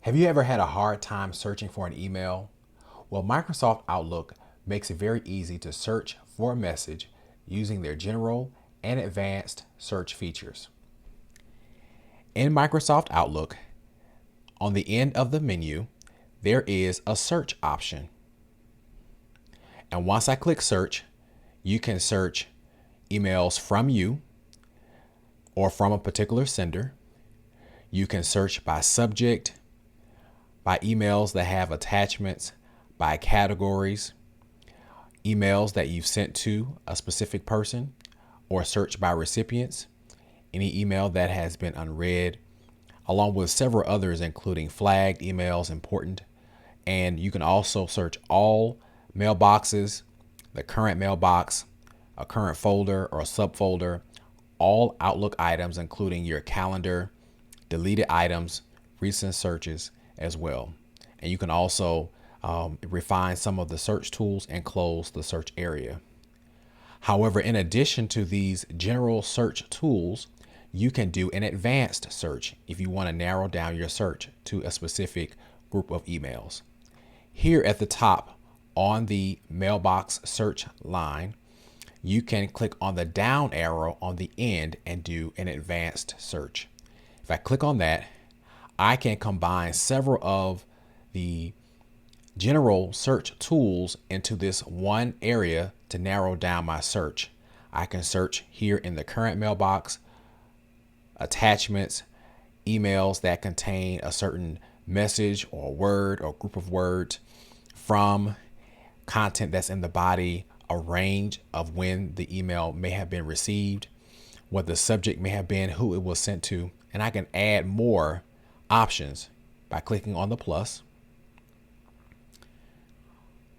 Have you ever had a hard time searching for an email? Well, Microsoft Outlook makes it very easy to search for a message using their general and advanced search features. In Microsoft Outlook, on the end of the menu, there is a search option. And once I click search, you can search emails from you or from a particular sender. You can search by subject, by emails that have attachments, by categories, emails that you've sent to a specific person, or search by recipients, any email that has been unread, along with several others, including flagged emails, important. And you can also search all mailboxes, the current mailbox, a current folder or a subfolder, all Outlook items, including your calendar, deleted items, recent searches as well. And you can also refine some of the search tools and close the search area. However, in addition to these general search tools, you can do an advanced search if you want to narrow down your search to a specific group of emails. Here at the top on the mailbox search line, you can click on the down arrow on the end and do an advanced search. If I click on that, I can combine several of the general search tools into this one area to narrow down my search. I can search here in the current mailbox, attachments, emails that contain a certain message or word or group of words, from content that's in the body, a range of when the email may have been received, what the subject may have been, who it was sent to, and I can add more options by clicking on the plus.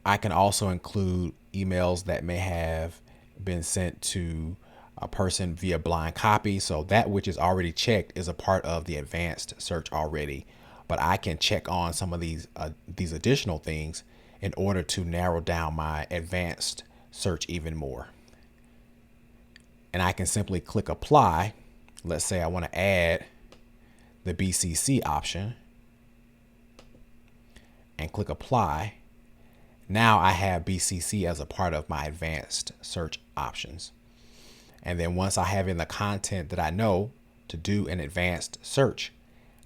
I can also include emails that may have been sent to a person via blind copy. So that which is already checked is a part of the advanced search already, but I can check on some of these additional things in order to narrow down my advanced search even more. And I can simply click apply. Let's say I want to add the BCC option and click apply. Now I have BCC as a part of my advanced search options. And then once I have in the content that I know to do an advanced search,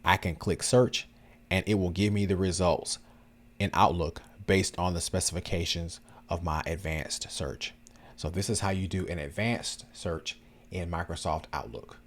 I can click search and it will give me the results in Outlook based on the specifications of my advanced search. So this is how you do an advanced search in Microsoft Outlook.